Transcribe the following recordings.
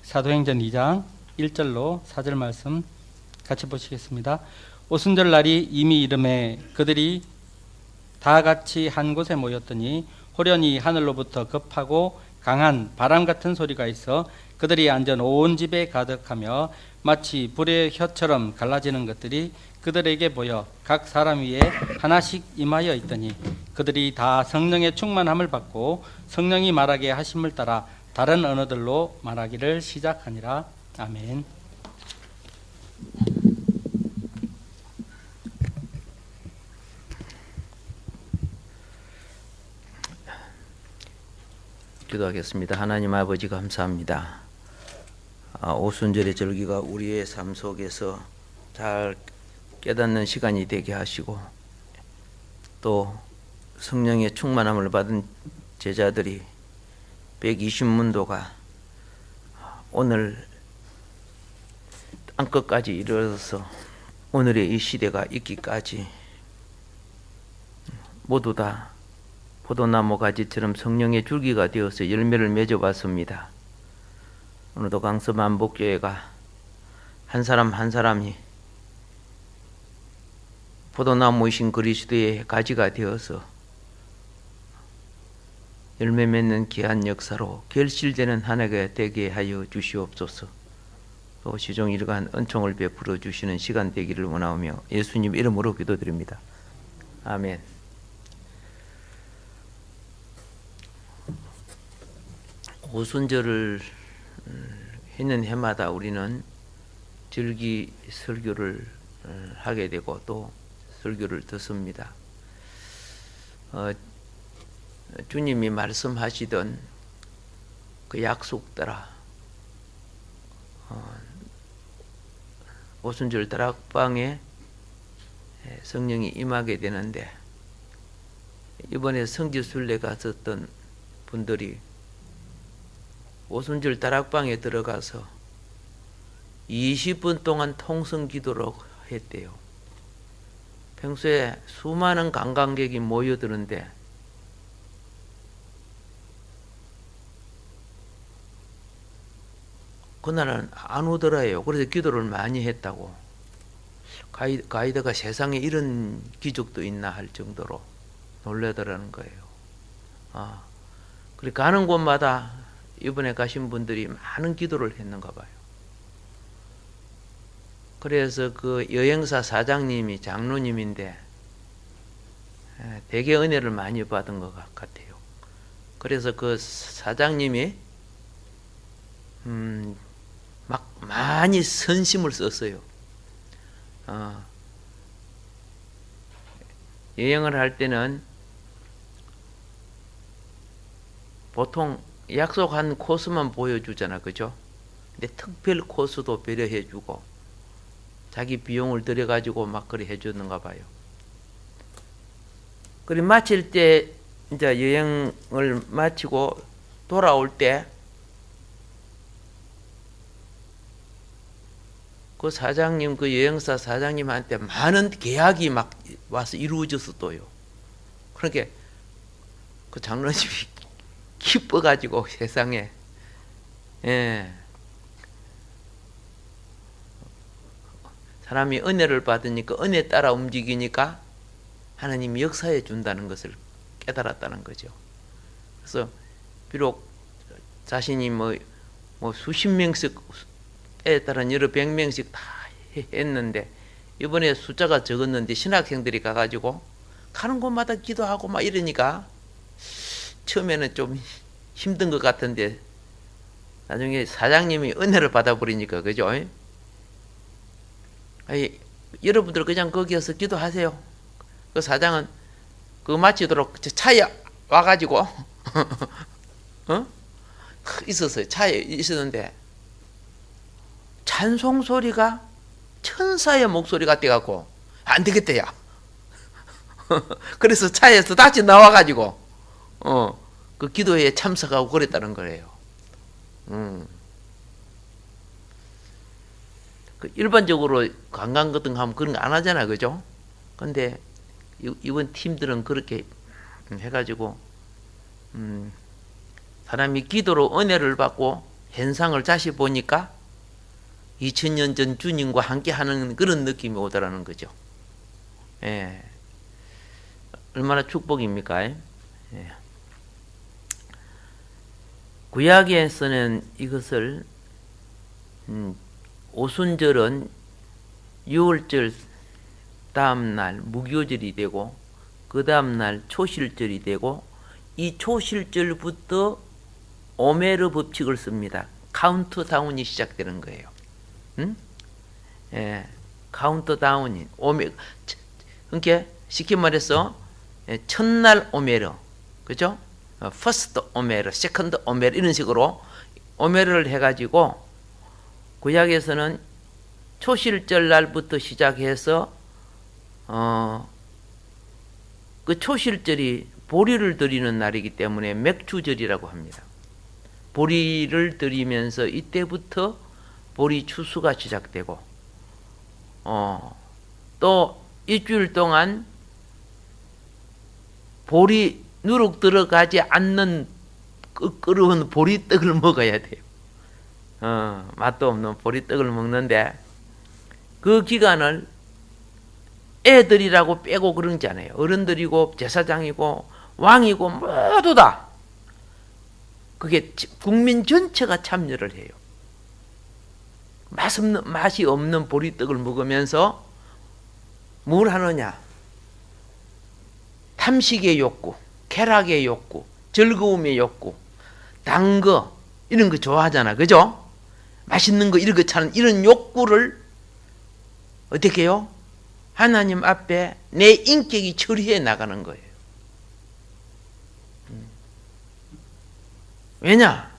사도행전 2장 1절로 4절 말씀 같이 보시겠습니다. 오순절 날이 이미 이름에 그들이 다 같이 한 곳에 모였더니 호련히 하늘로부터 급하고 강한 바람 같은 소리가 있어 그들이 앉은 온 집에 가득하며 마치 불의 혀처럼 갈라지는 것들이 그들에게 보여 각 사람 위에 하나씩 임하여 있더니 그들이 다 성령의 충만함을 받고 성령이 말하게 하심을 따라 다른 언어들로 말하기를 시작하니라. 아멘. 기도하겠습니다. 하나님 아버지 감사합니다. 오순절의 절기가 우리의 삶 속에서 잘 깨닫는 시간이 되게 하시고 또 성령의 충만함을 받은 제자들이 120문도가 오늘 땅끝까지 이르러서 오늘의 이 시대가 있기까지 모두 다 포도나무 가지처럼 성령의 줄기가 되어서 열매를 맺어봤습니다. 오늘도 강서만복교회가 한 사람 한 사람이 포도나무이신 그리스도의 가지가 되어서 열매 맺는 귀한 역사로 결실되는 한 해가 되게 하여 주시옵소서. 또 시종 일간 은총을 베풀어 주시는 시간 되기를 원하오며 예수님 이름으로 기도드립니다. 아멘. 오순절을 있는 해마다 우리는 절기 설교를 하게 되고 또 설교를 듣습니다. 주님이 말씀하시던 그 약속 따라 오순절 다락방에 성령이 임하게 되는데 이번에 성지순례 갔었던 분들이 오순절 다락방에 들어가서 20분 동안 통성 기도를 했대요. 평소에 수많은 관광객이 모여드는데 그날은 안 오더라요. 그래서 기도를 많이 했다고. 가이드가 세상에 이런 기적도 있나 할 정도로 놀라더라는 거예요. 그래 가는 곳마다 이번에 가신 분들이 많은 기도를 했는가 봐요. 그래서 그 여행사 사장님이 장로님인데 되게 은혜를 많이 받은 것 같아요. 그래서 그 사장님이 막 많이 선심을 썼어요. 여행을 할 때는 보통 약속한 코스만 보여주잖아, 그죠? 근데 특별 코스도 배려해주고 자기 비용을 들여가지고 막 그래 해주는가 봐요. 그리고 마칠 때 이제 여행을 마치고 돌아올 때 그 사장님, 그 여행사 사장님한테 많은 계약이 막 와서 이루어졌어도요. 그러니까 그 장로님이 기뻐가지고 세상에, 사람이 은혜를 받으니까 은혜 따라 움직이니까 하나님이 역사해 준다는 것을 깨달았다는 거죠. 그래서 비록 자신이 뭐 수십 명씩 때에 따른 여러 100명씩 다 했는데 이번에 숫자가 적었는데 신학생들이 가가지고 가는 곳마다 기도하고 막 이러니까 처음에는 좀 힘든 것 같은데 나중에 사장님이 은혜를 받아버리니까 그죠? 여러분들 그냥 거기에서 기도하세요. 그 사장은 그거 마치도록 차에 와가지고 있었어요. 차에 있었는데 찬송 소리가 천사의 목소리 같아갖고 안 되겠다 야. 그래서 차에서 다시 나와가지고 그 기도회에 참석하고 그랬다는 거예요. 그 일반적으로 관광 같은 거 하면 그런 거 안 하잖아, 그죠? 근데 이번 팀들은 그렇게 해가지고 사람이 기도로 은혜를 받고 현상을 다시 보니까 2000년 전 주님과 함께 하는 그런 느낌이 오더라는 거죠. 예. 얼마나 축복입니까? 예. 구약에서는 이것을 오순절은 유월절 다음날 무교절이 되고 그 다음날 초실절이 되고 이 초실절부터 오메르 법칙을 씁니다. 카운트다운이 시작되는 거예요. 예, 카운트다운이 그러니까 쉽게 말해서 첫날 오메르, 그죠? 퍼스트 오메르, 세컨드 오메르 이런 식으로 오메르를 해가지고 구약에서는 초실절 날부터 시작해서 그 초실절이 보리를 드리는 날이기 때문에 맥주절이라고 합니다. 보리를 드리면서 이때부터 보리 추수가 시작되고 또 일주일 동안 보리 누룩 들어가지 않는 끓여온 보리떡을 먹어야 돼요. 맛도 없는 보리떡을 먹는데 그 기간을 애들이라고 빼고 그런지 않아요. 어른들이고 제사장이고 왕이고 모두 다 그게 국민 전체가 참여를 해요. 맛이 없는 보리떡을 먹으면서 뭘 하느냐? 탐식의 욕구, 쾌락의 욕구, 즐거움의 욕구, 단 거 이런 거 좋아하잖아, 그죠? 맛있는 거 이런 거 찾는 이런 욕구를 어떻게 해요? 하나님 앞에 내 인격이 처리해 나가는 거예요. 왜냐?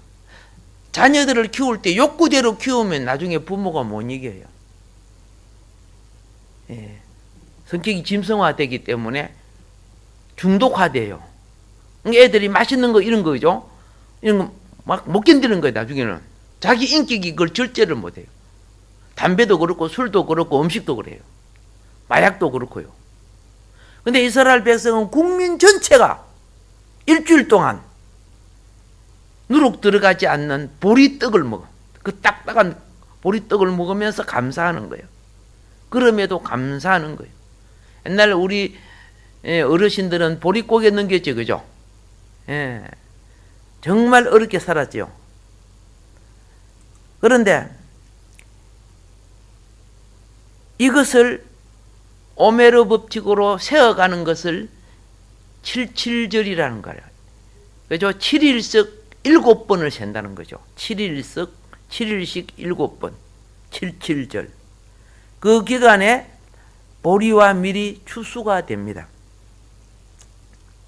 자녀들을 키울 때 욕구대로 키우면 나중에 부모가 못 이겨요. 예. 성격이 짐승화되기 때문에 중독화돼요. 애들이 맛있는 거 이런 거죠. 이런 거 막 못 견디는 거예요. 나중에는 자기 인격이 그걸 절제를 못해요. 담배도 그렇고 술도 그렇고 음식도 그래요. 마약도 그렇고요. 근데 이스라엘 백성은 국민 전체가 일주일 동안 누룩 들어가지 않는 보리떡을 먹어. 그 딱딱한 보리떡을 먹으면서 감사하는 거예요. 그럼에도 감사하는 거예요. 옛날 우리 어르신들은 보릿고개 넘겼죠, 그죠? 예. 정말 어렵게 살았죠. 그런데 이것을 오메르 법칙으로 세어가는 것을 77절이라는 거예요. 그죠? 7일석 7번을 센다는 거죠. 7일석 7일씩 7번 77절. 그 기간에 보리와 밀이 추수가 됩니다.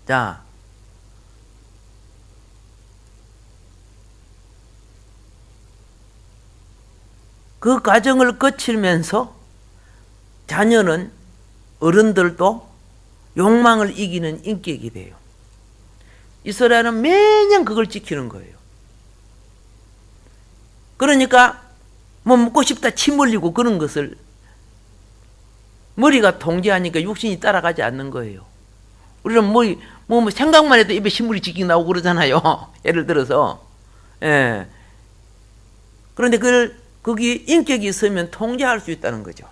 자, 그 과정을 거치면서 자녀는 어른들도 욕망을 이기는 인격이 돼요. 이스라엘은 매년 그걸 지키는 거예요. 그러니까 뭐 먹고 싶다 침 흘리고 그런 것을 머리가 통제하니까 육신이 따라가지 않는 거예요. 우리는 뭐 생각만 해도 입에 신물이 지직 나오고 그러잖아요. 예를 들어서. 예. 그런데 거기 인격이 있으면 통제할 수 있다는 거죠.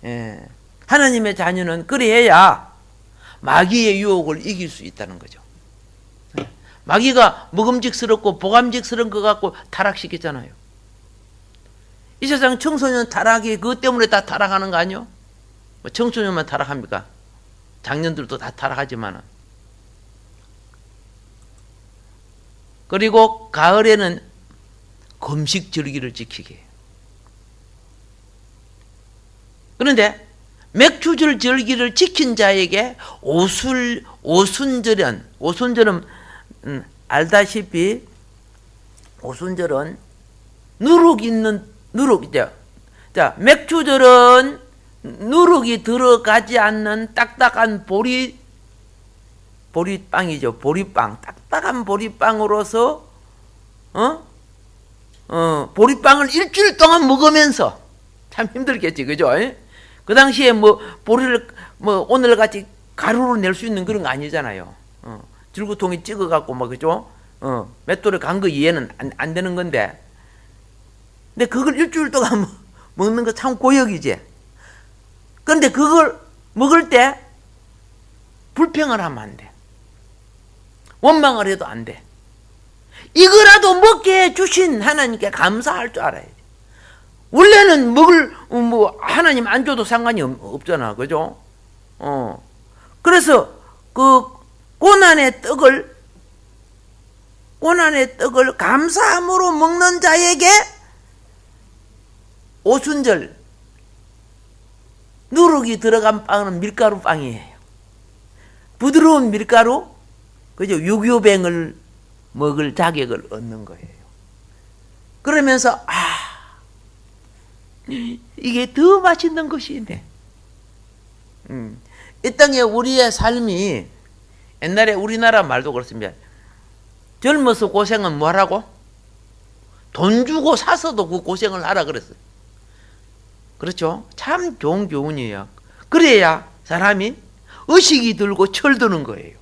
예. 하나님의 자녀는 그래야 마귀의 유혹을 이길 수 있다는 거죠. 마귀가 먹음직스럽고 보감직스러운 것 갖고 타락시켰잖아요. 이 세상 청소년 타락이 그것 때문에 다 타락하는 거 아니요? 뭐 청소년만 타락합니까? 장년들도 다 타락하지만은. 그리고 가을에는 금식절기를 지키게 해요. 그런데 맥주절 절기를 지킨 자에게 오순절은 알다시피 오순절은 누룩이죠. 자, 맥주절은 누룩이 들어가지 않는 딱딱한 보리빵이죠. 보리빵. 딱딱한 보리빵으로서 보리빵을 일주일 동안 먹으면서 참 힘들겠지, 그죠? 그 당시에 보리를 오늘같이 가루로 낼 수 있는 그런 거 아니잖아요. 줄구통에 찍어갖고 그죠? 맷돌에 간 거 이해는 안 되는 건데. 근데 그걸 일주일 동안 먹는 거 참 고역이지. 그런데 그걸 먹을 때 불평을 하면 안 돼. 원망을 해도 안 돼. 이거라도 먹게 해주신 하나님께 감사할 줄 알아야 돼. 원래는 하나님 안 줘도 상관이 없잖아. 그죠? 그래서 그 고난의 떡을 감사함으로 먹는 자에게 오순절 누룩이 들어간 빵은 밀가루 빵이에요. 부드러운 밀가루, 그죠? 유교뱅을 먹을 자격을 얻는 거예요. 그러면서 이게 더 맛있는 것이 있네. 이 땅에 우리의 삶이 옛날에 우리나라 말도 그렇습니다. 젊어서 고생은 뭐하라고? 돈 주고 사서도 그 고생을 하라 그랬어요. 그렇죠? 참 좋은 교훈이에요. 그래야 사람이 의식이 들고 철드는 거예요.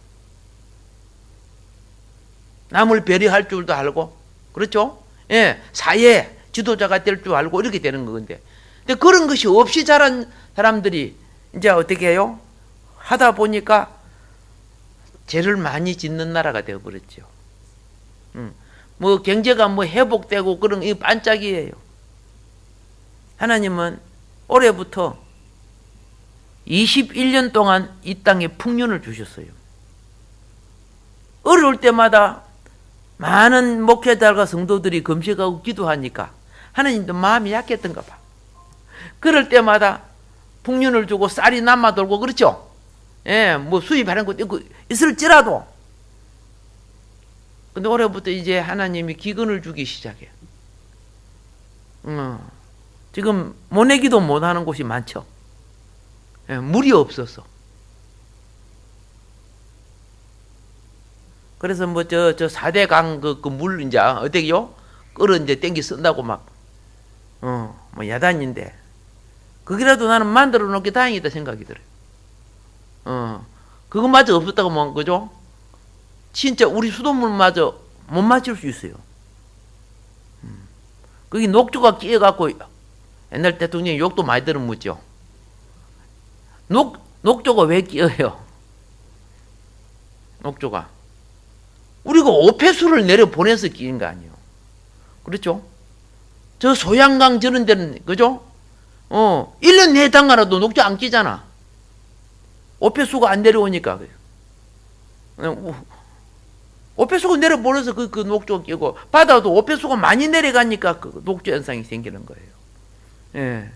남을 배려할 줄도 알고, 그렇죠? 예, 사회 지도자가 될 줄 알고 이렇게 되는 건데. 근데 그런 것이 없이 자란 사람들이 이제 어떻게 해요? 하다 보니까 죄를 많이 짓는 나라가 되어버렸죠. 경제가 회복되고 그런 이 반짝이에요. 하나님은 올해부터 21년 동안 이 땅에 풍년을 주셨어요. 어려울 때마다 많은 목회자들과 성도들이 금식하고 기도하니까 하나님도 마음이 약했던가 봐. 그럴 때마다 풍년을 주고 쌀이 남아돌고 그렇죠? 예, 수입하는 것도 있을지라도. 근데 올해부터 이제 하나님이 기근을 주기 시작해. 지금 모내기도 못하는 곳이 많죠. 예, 물이 없어서. 그래서 저 4대 강 그 물 이제 어떻게요? 끌어 이제 땡기 쓴다고 야단인데. 그게라도 나는 만들어 놓은 게 다행이다 생각이 들어요. 그것마저 없었다고 뭐, 그죠? 진짜 우리 수돗물마저 못 마실 수 있어요. 거기 녹조가 끼어갖고 옛날 대통령이 욕도 많이 들어묻죠. 녹조가 왜 끼어요? 녹조가. 우리가 오폐수를 내려 보내서 끼는 거 아니에요. 그렇죠? 저 소양강 저런 데는, 그죠? 1년 내에 담가놔도 녹조 안 끼잖아. 오폐수가 안 내려오니까. 오폐수가 내려보내서 그 녹조 끼고, 바다도 오폐수가 많이 내려가니까 그 녹조 현상이 생기는 거예요. 예.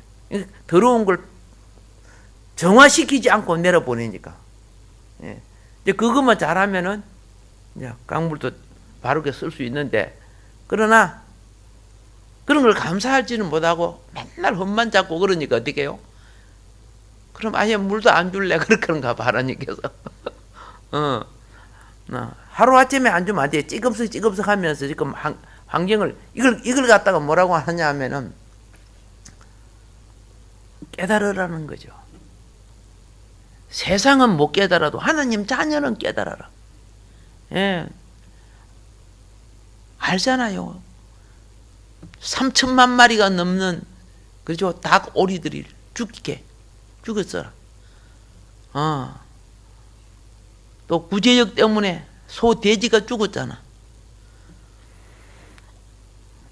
더러운 걸 정화시키지 않고 내려보내니까. 예. 이제 그것만 잘하면은, 이제 강물도 바르게 쓸 수 있는데, 그러나, 그런 걸 감사할지는 못하고, 맨날 헛만 잡고 그러니까 어떻게 해요? 그럼 아예 물도 안 줄래? 그런가 봐, 하나님께서. 하루아침에 안 주면 안 돼. 찌금석 하면서 지금 환경을, 이걸 갖다가 뭐라고 하냐 하면은, 깨달으라는 거죠. 세상은 못 깨달아도 하나님 자녀는 깨달아라. 예. 알잖아요. 3천만 마리가 넘는, 그죠? 닭 오리들이 죽었어라. 또 구제역 때문에 소 돼지가 죽었잖아.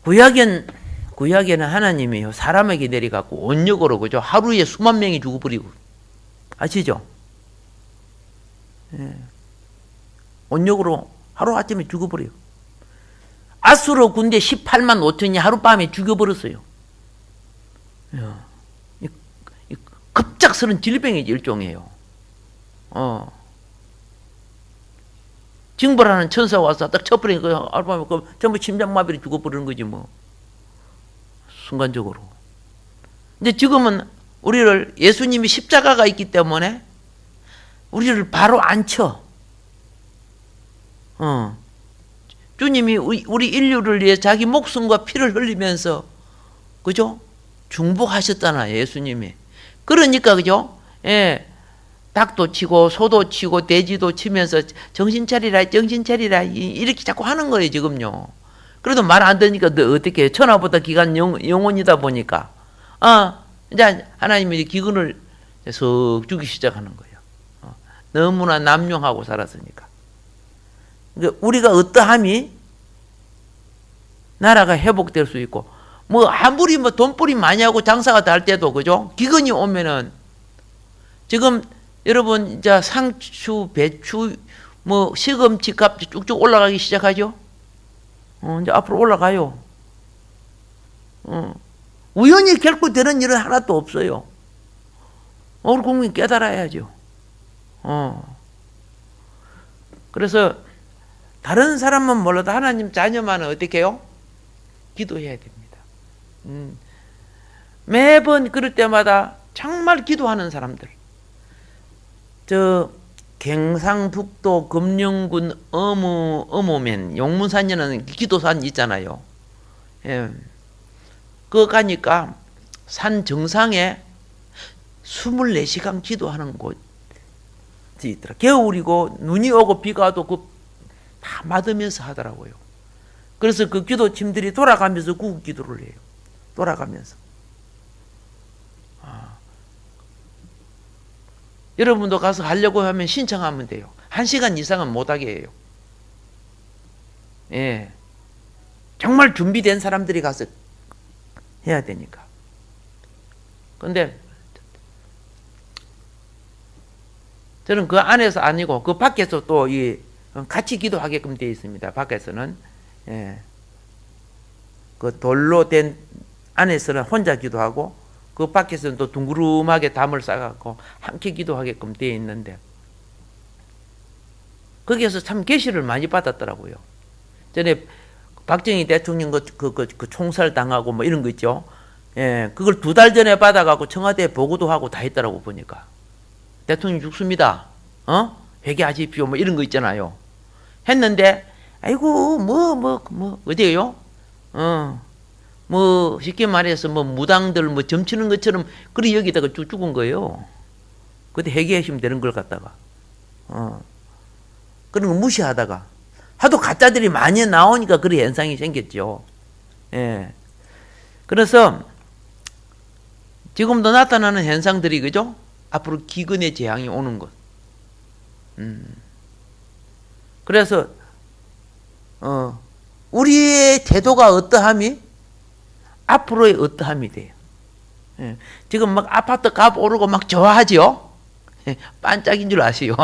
구약에는 하나님이요 사람에게 내려갖고 온역으로, 그죠? 하루에 수만 명이 죽어버리고, 아시죠? 예. 온역으로 하루 아침에 죽어버려요. 아수르 군대 18만 5천이 하룻밤에 죽여버렸어요. 급작스런 질병이지, 일종이에요. 징벌하는 천사가 와서 딱 쳐버리니까 하룻밤에 전부 심장마비로 죽어버리는 거지 뭐. 순간적으로. 근데 지금은 우리를, 예수님이 십자가가 있기 때문에 우리를 바로 앉혀. 주님이 우리 인류를 위해 자기 목숨과 피를 흘리면서, 그죠? 중보하셨잖아요, 예수님이. 그러니까, 그죠? 예. 닭도 치고 소도 치고 돼지도 치면서 정신 차리라 정신 차리라 이렇게 자꾸 하는 거예요 지금요. 그래도 말 안 듣니까 어떻게 해요? 천하보다 기간 영혼이다 보니까 이제 하나님이 기근을 석 주기 시작하는 거예요. 너무나 남용하고 살았으니까. 그러니까 우리가 어떠함이 나라가 회복될 수 있고 뭐 아무리 뭐 돈벌이 많이 하고 장사가 될 때도 그죠? 기근이 오면은 지금 여러분 이제 상추, 배추, 뭐 시금치 값이 쭉쭉 올라가기 시작하죠. 이제 앞으로 올라가요. 우연히 결코 되는 일은 하나도 없어요. 우리 국민 깨달아야죠. 그래서 다른 사람은 몰라도 하나님 자녀만은 어떻게 해요? 기도해야 됩니다. 매번 그럴 때마다 정말 기도하는 사람들. 저 경상북도 금령군 어무면 용문산이라는 기도산 있잖아요. 예. 그거 가니까 산 정상에 24시간 기도하는 곳이 있더라. 겨울이고 눈이 오고 비가 와도 그 다 맞으면서 하더라고요. 그래서 그 기도팀들이 돌아가면서 구국 기도를 해요. 돌아가면서. 여러분도 가서 하려고 하면 신청하면 돼요. 1시간 이상은 못하게 해요. 예. 정말 준비된 사람들이 가서 해야 되니까. 근데 저는 그 안에서 아니고 그 밖에서 또 같이 기도하게끔 되어 있습니다. 밖에서는. 예. 그 돌로 된 안에서는 혼자 기도하고 그 밖에서는 또 둥그름하게 담을 쌓아갖고 함께 기도하게끔 되어 있는데 거기에서 참 계시를 많이 받았더라고요. 전에 박정희 대통령 그 총살 당하고 뭐 이런 거 있죠. 예, 그걸 2달 전에 받아갖고 청와대에 보고도 하고 다 했더라고 보니까. 대통령 죽습니다. 회개하십시오. 뭐 이런 거 있잖아요. 했는데 아이고 어디에요? 뭐 쉽게 말해서 뭐 무당들 뭐 점치는 것처럼 그래 여기다가 쭉 죽은 거예요. 그때 회개하시면 되는 걸 갖다가 그런 거 무시하다가 하도 가짜들이 많이 나오니까 그런 현상이 생겼죠. 예. 그래서 지금도 나타나는 현상들이 그죠? 앞으로 기근의 재앙이 오는 것. 그래서 우리의 태도가 어떠함이 앞으로의 어떠함이 돼요. 예. 지금 막 아파트 값 오르고 막 좋아하죠? 예. 반짝인 줄 아시요?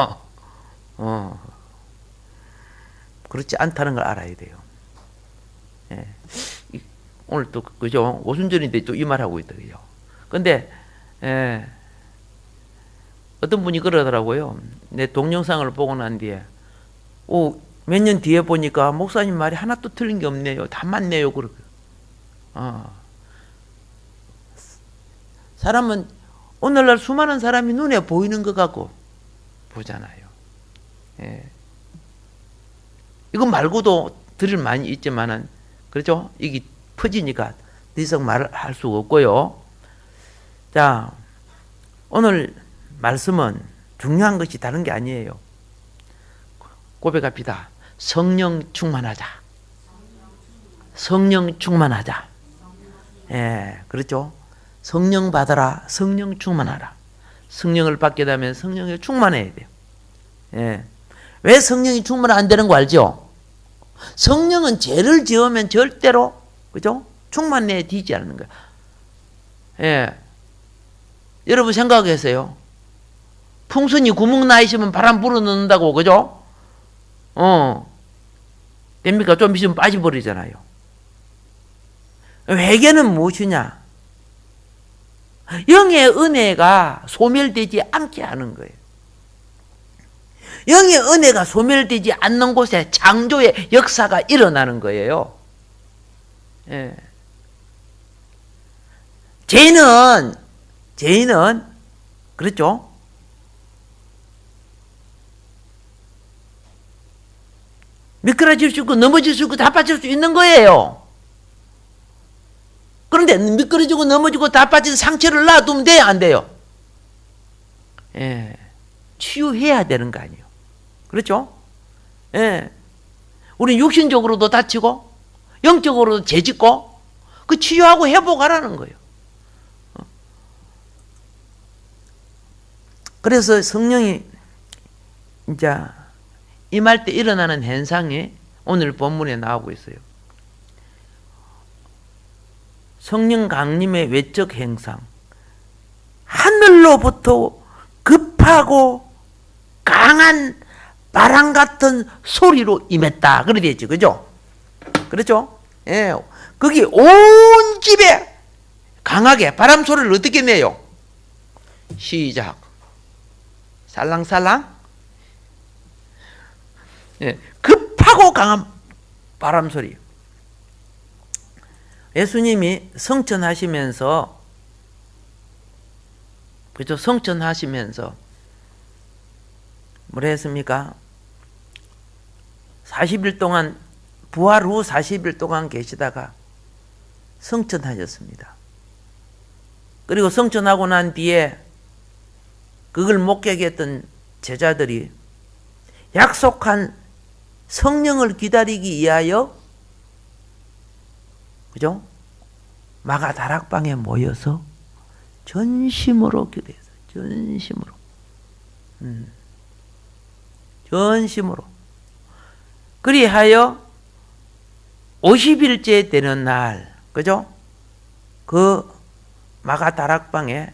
그렇지 않다는 걸 알아야 돼요. 예. 오늘 또, 그죠? 오순절인데 또 이 말 하고 있더라고요. 근데, 어떤 분이 그러더라고요. 내 동영상을 보고 난 뒤에, 몇 년 뒤에 보니까 목사님 말이 하나도 틀린 게 없네요. 다 맞네요. 그러고. 사람은 오늘날 수많은 사람이 눈에 보이는 것 같고 보잖아요. 예. 이거 말고도 들을 많이 있지만은 그렇죠? 이게 퍼지니까 더 이상 말할 수 없고요. 자, 오늘 말씀은 중요한 것이 다른 게 아니에요. 고백합시다. 성령 충만하자. 성령 충만하자. 예, 그렇죠? 성령 받아라. 성령 충만하라. 성령을 받게 되면 성령에 충만해야 돼요. 예. 왜 성령이 충만 안 되는 거 알죠? 성령은 죄를 지으면 절대로 그죠? 충만해 되지 않는 거야. 예. 여러분 생각하세요. 풍선이 구멍 나 있으면 바람 불어넣는다고 그죠? 됩니까? 좀 있으면 빠져버리잖아요. 회개는 무엇이냐? 영의 은혜가 소멸되지 않게 하는 거예요. 영의 은혜가 소멸되지 않는 곳에 창조의 역사가 일어나는 거예요. 예. 죄인은 그렇죠? 미끄러질 수 있고 넘어질 수 있고 다 빠질 수 있는 거예요. 그런데 미끄러지고 넘어지고 다 빠진 상처를 놔두면 돼요, 안 돼요? 예. 치유해야 되는 거 아니에요. 그렇죠? 예. 우리 육신적으로도 다치고 영적으로도 죄짓고 그 치유하고 회복하라는 거예요. 그래서 성령이 이제 임할 때 일어나는 현상이 오늘 본문에 나오고 있어요. 성령 강림의 외적 행상. 하늘로부터 급하고 강한 바람 같은 소리로 임했다. 그래 되죠. 그죠? 그렇죠? 예. 거기 온 집에 강하게 바람 소리를 어떻게 내요? 시작. 살랑살랑. 예. 급하고 강한 바람 소리. 예수님이 성천하시면서, 그죠? 성천하시면서 뭐라 했습니까? 40일 동안, 부활 후 40일 동안 계시다가 성천하셨습니다. 그리고 성천하고 난 뒤에 그걸 목격했던 제자들이 약속한 성령을 기다리기 위하여, 그죠? 마가 다락방에 모여서 전심으로 기도했어요. 전심으로. 전심으로. 그리하여 50일째 되는 날, 그죠? 그 마가 다락방에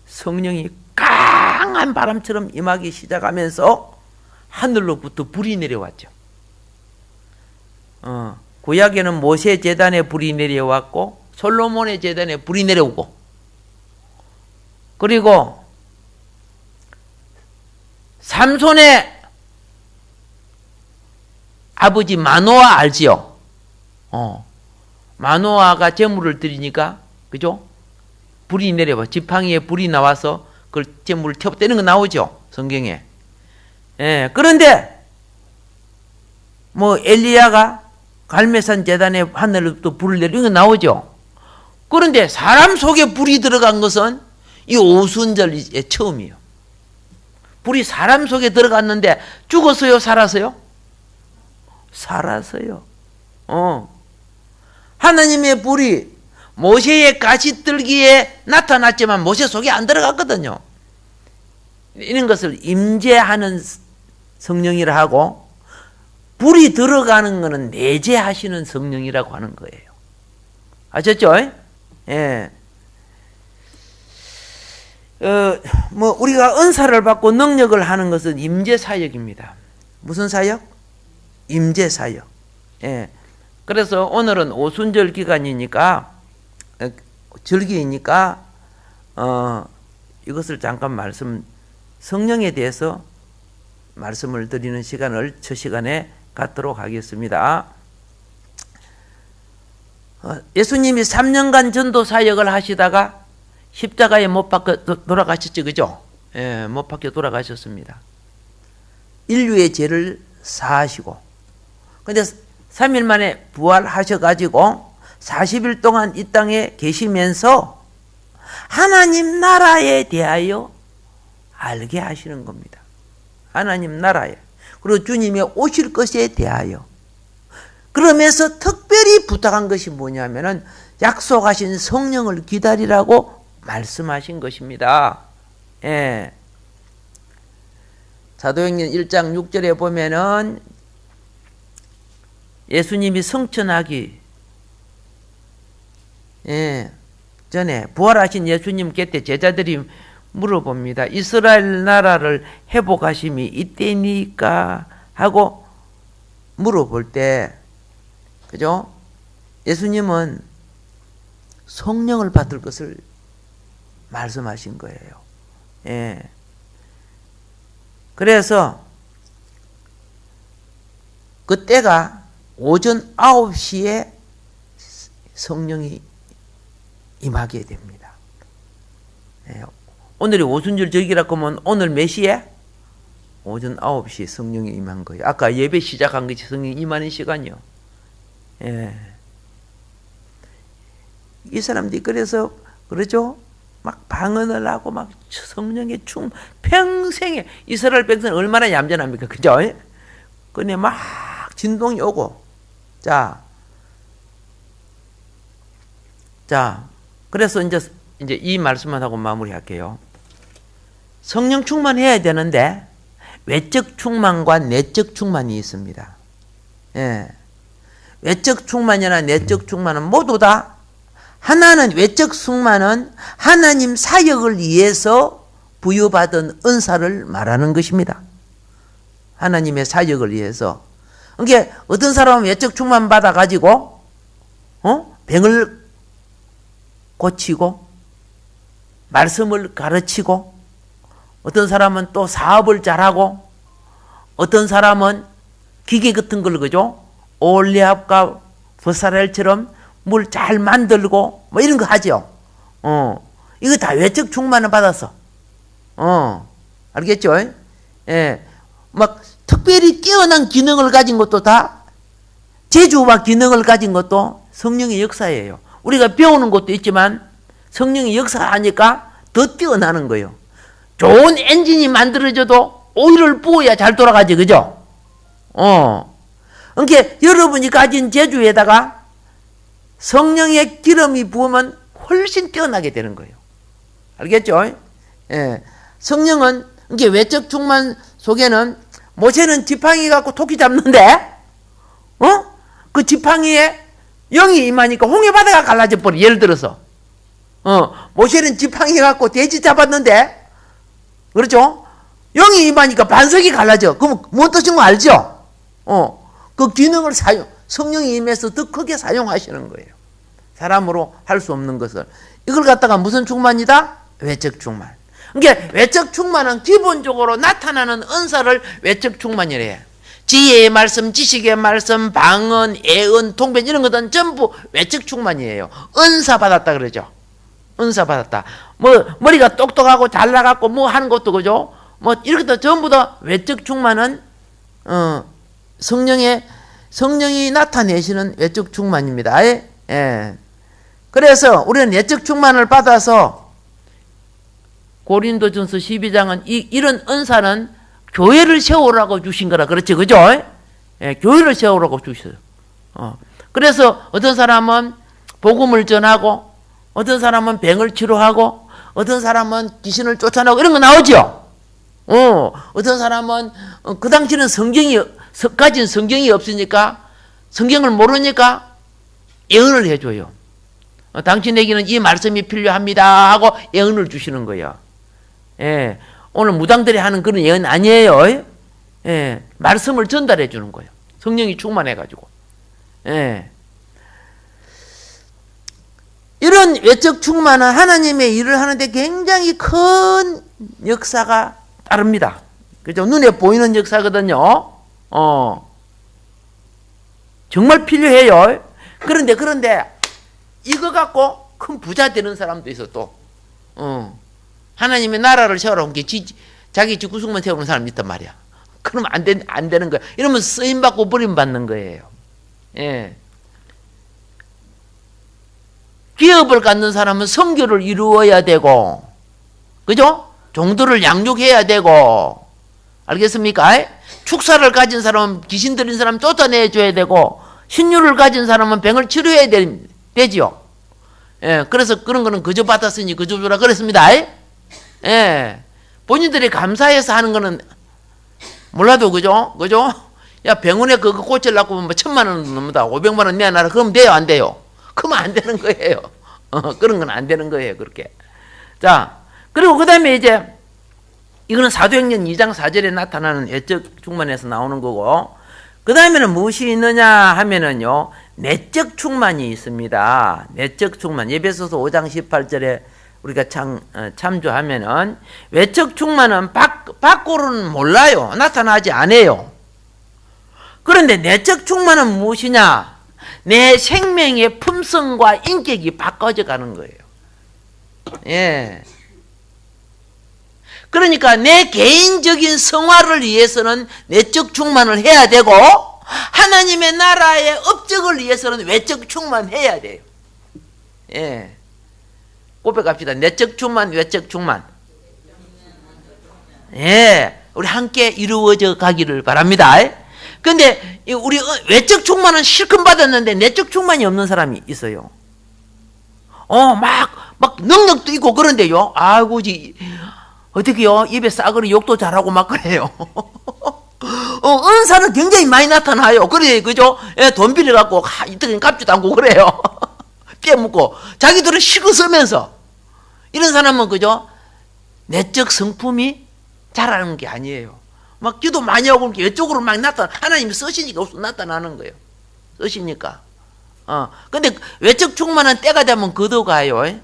성령이 강한 바람처럼 임하기 시작하면서 하늘로부터 불이 내려왔죠. 구약에는 모세 제단에 불이 내려왔고 솔로몬의 제단에 불이 내려오고, 그리고 삼손의 아버지 마노아 알지요? 마노아가 제물을 드리니까, 그죠? 불이 내려와. 지팡이에 불이 나와서 그 제물을 태우는 거 나오죠? 성경에. 예. 그런데 뭐 엘리야가 갈매산 제단에 하늘로부터 불을 내리는 거 나오죠? 그런데 사람 속에 불이 들어간 것은 이 오순절의 처음이에요. 불이 사람 속에 들어갔는데 죽었어요? 살았어요? 살았어요. 하나님의 불이 모세의 가시떨기에 나타났지만 모세 속에 안 들어갔거든요. 이런 것을 임재하는 성령이라 하고, 불이 들어가는 것은 내재하시는 성령이라고 하는 거예요. 아셨죠? 예. 뭐 우리가 은사를 받고 능력을 하는 것은 임재 사역입니다. 무슨 사역? 임재 사역. 예. 그래서 오늘은 오순절 기간이니까, 절기이니까 이것을 잠깐 성령에 대해서 말씀을 드리는 시간을 첫 시간에 갖도록 하겠습니다. 예수님이 3년간 전도 사역을 하시다가 십자가에 못 박혀 돌아가셨죠, 그죠? 예, 못 박혀 돌아가셨습니다. 인류의 죄를 사하시고, 근데 3일 만에 부활하셔가지고 40일 동안 이 땅에 계시면서 하나님 나라에 대하여 알게 하시는 겁니다. 하나님 나라에. 그리고 주님이 오실 것에 대하여. 그러면서 특별히 부탁한 것이 뭐냐면은 약속하신 성령을 기다리라고 말씀하신 것입니다. 예. 사도행전 1장 6절에 보면은 예수님이 성천하기 전에 부활하신 예수님 곁에 제자들이 물어봅니다. 이스라엘 나라를 회복하심이 이때니까 하고 물어볼 때, 그죠? 예수님은 성령을 받을 것을 말씀하신 거예요. 예. 그래서 그때가 오전 9시에 성령이 임하게 됩니다. 예. 오늘이 오순절 절기라고 하면 오늘 몇 시에? 오전 9시에 성령이 임한 거예요. 아까 예배 시작한 것이 성령이 임하는 시간이요. 예. 이 사람들이 그래서 그러죠? 막 방언을 하고 막 성령의 평생에 이스라엘 백성은 얼마나 얌전합니까? 그죠? 근데 막 진동이 오고 자 그래서 이제 이 말씀만 하고 마무리할게요. 성령 충만해야 되는데 외적 충만과 내적 충만이 있습니다. 예. 외적 충만이나 내적 충만은 모두 다 하나는 외적 충만은 하나님 사역을 위해서 부여받은 은사를 말하는 것입니다. 하나님의 사역을 위해서. 그러니까 어떤 사람은 외적 충만 받아 가지고 병을 고치고 말씀을 가르치고 어떤 사람은 또 사업을 잘하고 어떤 사람은 기계 같은 걸 그죠? 올리압과 버사렐처럼 물 잘 만들고 뭐 이런 거 하죠. 이거 다 외적 충만을 받았어. 알겠죠? 예. 막 특별히 뛰어난 기능을 가진 것도 다 재주와 기능을 가진 것도 성령의 역사예요. 우리가 배우는 것도 있지만 성령의 역사하니까 더 뛰어나는 거예요. 좋은 엔진이 만들어져도 오일을 부어야 잘 돌아가지, 그죠? 그러니까 여러분이 가진 재주에다가 성령의 기름이 부으면 훨씬 뛰어나게 되는 거예요. 알겠죠? 예. 성령은, 그러니까 외적 충만 속에는 모세는 지팡이 갖고 토끼 잡는데, 그 지팡이에 영이 임하니까 홍해바다가 갈라져 버려. 예를 들어서. 모세는 지팡이 갖고 돼지 잡았는데, 그렇죠? 영이 임하니까 반석이 갈라져. 그럼 뭔 뜻인 거 알죠? 그 기능을 성령이 임해서 더 크게 사용하시는 거예요. 사람으로 할 수 없는 것을. 이걸 갖다가 무슨 충만이다? 외적 충만. 그러니까 외적 충만은 기본적으로 나타나는 은사를 외적 충만이래. 지혜의 말씀, 지식의 말씀, 방언, 애언, 통변 이런 것들은 전부 외적 충만이에요. 은사 받았다 그러죠. 은사 받았다. 뭐 머리가 똑똑하고 잘 나갔고 뭐 하는 것도 그죠. 뭐 이렇게 다 전부 다 외적 충만은 성령이 나타내시는 외적 충만입니다. 예. 그래서 우리는 외적 충만을 받아서 고린도전서 12장은 이런 은사는 교회를 세우라고 주신 거라 그렇죠, 그죠? 예, 교회를 세우라고 주셔요. 그래서 어떤 사람은 복음을 전하고, 어떤 사람은 병을 치료하고, 어떤 사람은 귀신을 쫓아내고 이런 거 나오죠. 어떤 사람은 그 당시는 가진 성경이 없으니까 성경을 모르니까 예언을 해줘요. 당신에게는 이 말씀이 필요합니다 하고 예언을 주시는 거예요. 예, 오늘 무당들이 하는 그런 예언 아니에요. 예, 말씀을 전달해 주는 거예요. 성령이 충만해가지고. 예. 이런 외적 충만은 하나님의 일을 하는데 굉장히 큰 역사가 따릅니다. 그죠? 눈에 보이는 역사거든요. 정말 필요해요. 그런데 이거 갖고 큰 부자 되는 사람도 있어 또. 하나님의 나라를 세우라고 자기 집 구석만 세우는 사람이 있단 말이야. 그러면 안 되는 거야. 이러면 쓰임 받고 버림 받는 거예요. 예. 기업을 갖는 사람은 선교를 이루어야 되고, 그죠? 종들을 양육해야 되고, 알겠습니까? 축사를 가진 사람은 귀신 들린 사람 쫓아내줘야 되고, 신유를 가진 사람은 병을 치료해야 되지요. 예, 그래서 그런 거는 그저 받았으니 그저 주라 그랬습니다. 예, 본인들이 감사해서 하는 거는 몰라도 그죠? 야, 병원에 그거 고치려고 뭐 1,000만 원 넘는다. 500만 원 내놔라. 그럼 돼요, 안 돼요? 그러면 안 되는 거예요. 그런 건 안 되는 거예요, 그렇게. 자, 그리고 그 다음에 이제 이거는 사도행전 2장 4절에 나타나는 외적 충만에서 나오는 거고, 그 다음에는 무엇이 있느냐 하면은요, 내적 충만이 있습니다. 내적 충만. 에베소서 5장 18절에 우리가 참조하면은 외적 충만은 밖으로는 몰라요. 나타나지 않아요. 그런데 내적 충만은 무엇이냐? 내 생명의 품성과 인격이 바꿔져 가는 거예요. 예. 그러니까 내 개인적인 성화를 위해서는 내적 충만을 해야 되고, 하나님의 나라의 업적을 위해서는 외적 충만해야 돼요. 예. 고백합시다. 내적 충만, 외적 충만. 예, 우리 함께 이루어져 가기를 바랍니다. 근데 우리 외적 충만은 실컷 받았는데 내적 충만이 없는 사람이 있어요. 막 능력도 있고 그런데요. 아이고, 어떻게요? 입에 싸그리 욕도 잘하고 막 그래요. 은사는 굉장히 많이 나타나요. 그래, 그죠? 예, 돈 빌려갖고, 이때는 갚지도 않고 그래요. 빼먹고. 자기들은 실컷 쓰면서. 이런 사람은, 그죠? 내적 성품이 자라는 게 아니에요. 막 기도 많이 하고 이쪽으로 막 하나님이 쓰시니까 없어 나타나는 거예요. 쓰시니까. 근데 외적 충만한 때가 되면 거둬가요.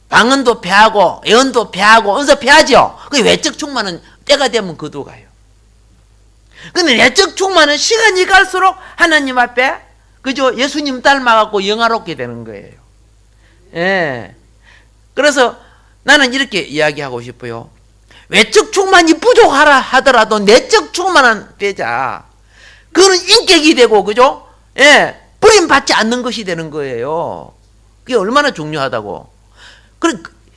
방언도 패하고, 예언도 패하고, 은사 패하죠? 그 외적 충만은 때가 되면 거둬가요. 근데 내적 충만은 시간이 갈수록 하나님 앞에, 그죠? 예수님 닮아갖고 영화롭게 되는 거예요. 예. 그래서 나는 이렇게 이야기하고 싶어요. 외적 충만이 부족하라 하더라도 내적 충만한 되자. 그거는 인격이 되고, 그죠? 예. 버림받지 않는 것이 되는 거예요. 그게 얼마나 중요하다고.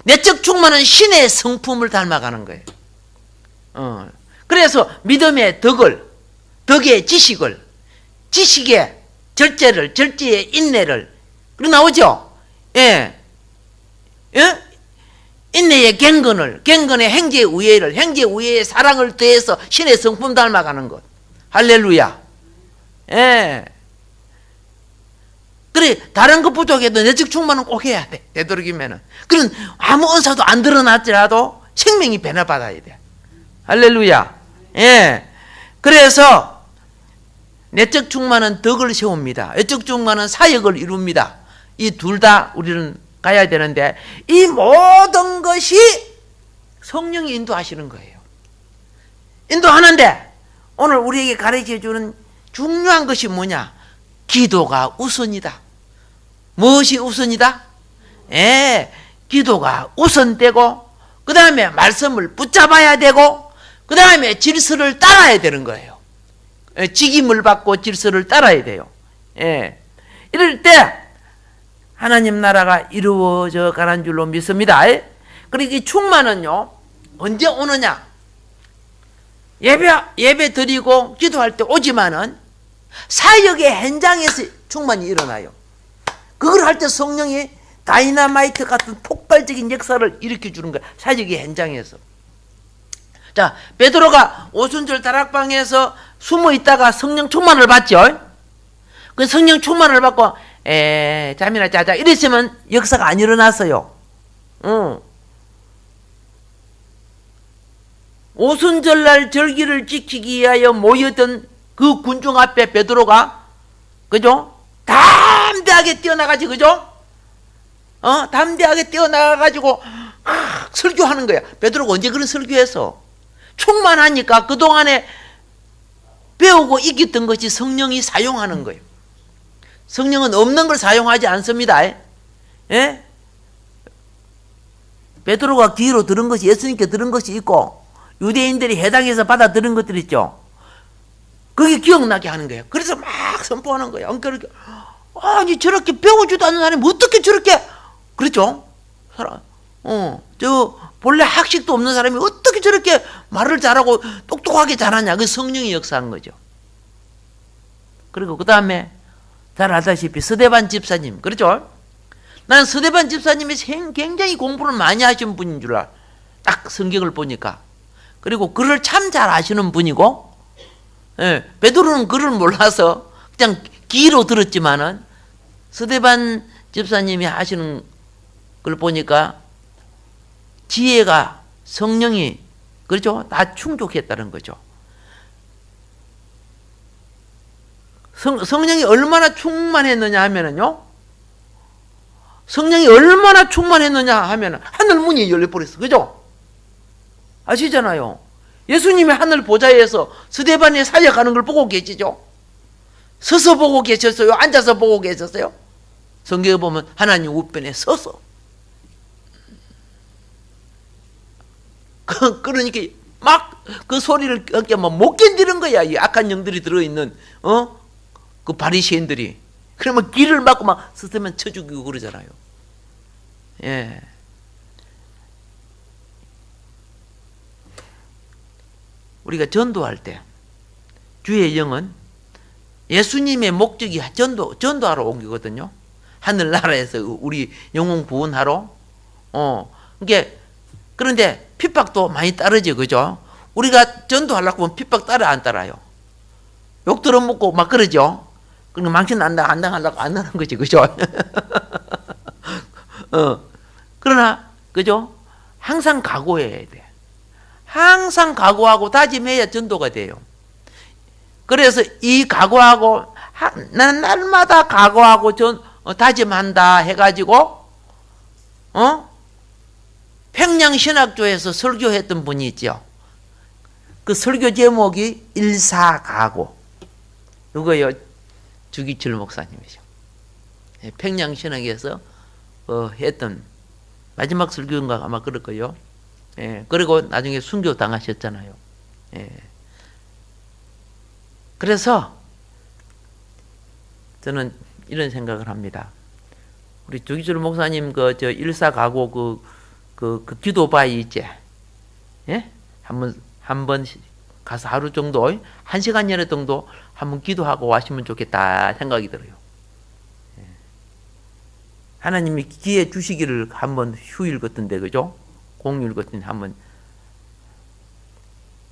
내적 충만은 신의 성품을 닮아가는 거예요. 그래서 믿음의 덕의 지식을, 지식의 절제를, 절제의 인내를, 그러 나오죠? 예. 예? 인내의 갱건의 행제의 우애를, 행제의 우애의 사랑을 더해서 신의 성품 닮아가는 것. 할렐루야. 예. 그래, 다른 것 부족해도 내적 충만은 꼭 해야 돼. 되도록이면은. 그런 아무 은사도 안 드러났더라도 생명이 변화받아야 돼. 할렐루야. 예. 그래서 내적 충만은 덕을 세웁니다. 외적 충만은 사역을 이룹니다. 이 둘 다 우리는 가야 되는데, 이 모든 것이 성령이 인도하시는 거예요. 인도하는데 오늘 우리에게 가르쳐 주는 중요한 것이 뭐냐? 기도가 우선이다. 무엇이 우선이다? 기도가 우선되고, 그 다음에 말씀을 붙잡아야 되고, 그 다음에 질서를 따라야 되는 거예요. 직임을 받고 질서를 따라야 돼요. 이럴 때 하나님 나라가 이루어져 가는 줄로 믿습니다. 그리고 이 충만은요, 언제 오느냐? 예배 드리고 기도할 때 오지만은 사역의 현장에서 충만이 일어나요. 그걸 할 때 성령이 다이너마이트 같은 폭발적인 역사를 일으켜 주는 거예요. 사역의 현장에서. 자, 베드로가 오순절 다락방에서 숨어 있다가 성령 충만을 받죠. 그 성령 충만을 받고 잠이나 자자 이랬으면 역사가 안 일어났어요. 오순절날 절기를 지키기 위하여 모였던 그 군중 앞에 베드로가, 그죠? 담대하게 뛰어나가지, 그죠? 담대하게 뛰어나가가지고 설교하는 거야. 베드로가 언제 그런 설교했어? 충만하니까 그동안에 배우고 익혔던 것이 성령이 사용하는 거예요. 성령은 없는 걸 사용하지 않습니다. 예? 베드로가 귀로 들은 것이, 예수님께 들은 것이 있고, 유대인들이 해당해서 받아 들은 것들 있죠. 그게 기억나게 하는 거예요. 그래서 막 선포하는 거예요. 그러니까 아니 저렇게 배워주도 않는 사람이 어떻게 저렇게, 그렇죠? 저 본래 학식도 없는 사람이 어떻게 저렇게 말을 잘하고 똑똑하게 잘하냐. 그 성령이 역사한 거죠. 그리고 그 다음에 잘 알다시피 스데반 집사님, 그렇죠? 나는 스데반 집사님이 굉장히 공부를 많이 하신 분인 줄 알아. 딱 성경을 보니까. 그리고 글을 참 잘 아시는 분이고, 베드로는 글을 몰라서 그냥 귀로 들었지만은 스데반 집사님이 하시는 걸 보니까 지혜가, 성령이, 그렇죠? 다 충족했다는 거죠. 성령이 얼마나 충만했느냐 하면은요, 성령이 얼마나 충만했느냐 하면은 하늘 문이 열려버렸어. 그죠? 아시잖아요. 예수님이 하늘 보좌에서 스데반이 사역하는 걸 보고 계시죠? 서서 보고 계셨어요? 앉아서 보고 계셨어요? 성경에 보면 하나님 우편에 서서. 그러니까 막 그 소리를 못 견디는 거야. 이 악한 영들이 들어있는 그 바리새인들이. 그러면 귀를 막고 막 스스면 쳐 죽이고 그러잖아요. 예. 우리가 전도할 때 주의 영은 예수님의 목적이 전도하러 온 거거든요. 하늘나라에서 우리 영혼 구원하러. 그런데 핍박도 많이 따르죠, 그죠? 우리가 전도하려고 하면 핍박 따라 안 따라요? 욕 들어먹고 막 그러죠? 그러니까 망신 안 당하려고 안 하는 거지, 그죠? 그러나, 그죠? 항상 각오해야 돼. 항상 각오하고 다짐해야 전도가 돼요. 그래서 이 각오하고, 난 날마다 각오하고 다짐한다 해가지고, 평양신학교에서 설교했던 분이 있죠. 그 설교 제목이 일사각오. 누구요? 주기철 목사님이죠. 평양신학에서 했던 마지막 설교인가 아마 그럴 거예요. 그리고 나중에 순교 당하셨잖아요. 그래서 저는 이런 생각을 합니다. 우리 주기철 목사님 일사각오 그 기도바위 있지? 예? 한번 가서 하루 정도, 1시간여 정도 한번 기도하고 와시면 좋겠다 생각이 들어요. 하나님이 기회 주시기를 한번 휴일 같은데, 그죠? 공휴일 같은데 한번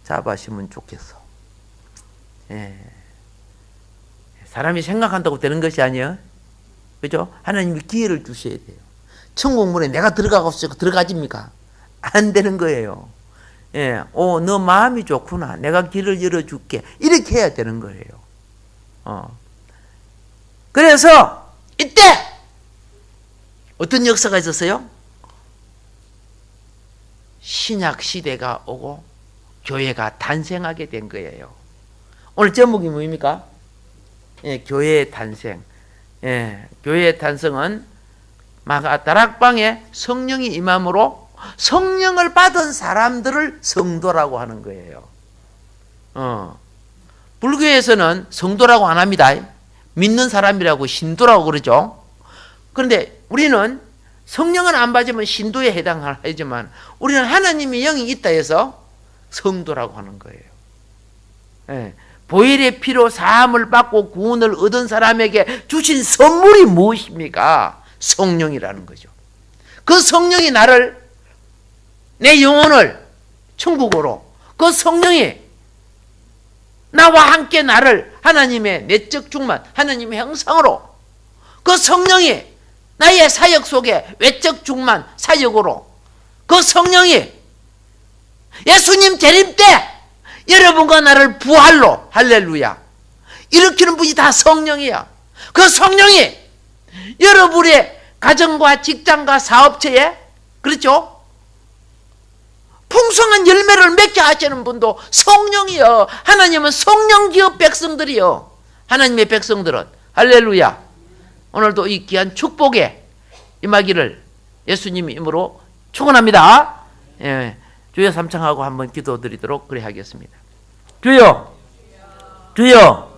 잡아시면 좋겠어. 사람이 생각한다고 되는 것이 아니에요. 그죠? 하나님이 기회를 주셔야 돼요. 천국문에 내가 들어가고 싶어 들어가집니까? 안 되는 거예요. 너 마음이 좋구나. 내가 길을 열어줄게. 이렇게 해야 되는 거예요. 그래서 이때 어떤 역사가 있었어요? 신약 시대가 오고 교회가 탄생하게 된 거예요. 오늘 제목이 뭡니까? 교회의 탄생. 교회의 탄생은 다락방에 성령이 임함으로 성령을 받은 사람들을 성도라고 하는 거예요. 불교에서는 성도라고 안 합니다. 믿는 사람이라고 신도라고 그러죠. 그런데 우리는 성령은 안 받으면 신도에 해당하지만 우리는 하나님의 영이 있다 해서 성도라고 하는 거예요. 보혈의 피로 사함을 받고 구원을 얻은 사람에게 주신 선물이 무엇입니까? 성령이라는 거죠. 그 성령이 내 영혼을 천국으로, 그 성령이 나와 함께 나를 하나님의 내적 충만, 하나님의 형상으로, 그 성령이 나의 사역 속에 외적 충만 사역으로, 그 성령이 예수님 재림 때 여러분과 나를 부활로, 할렐루야, 일으키는 분이 다 성령이야. 그 성령이 여러분의 가정과 직장과 사업체에, 그렇죠? 풍성한 열매를 맺게 하시는 분도 성령이요. 하나님은 성령 기업 백성들이요. 하나님의 백성들은, 할렐루야, 오늘도 이 귀한 축복에 임하기를 예수님의 이름으로 축원합니다. 주여 삼창하고 한번 기도드리도록 그래 하겠습니다. 주여, 주여,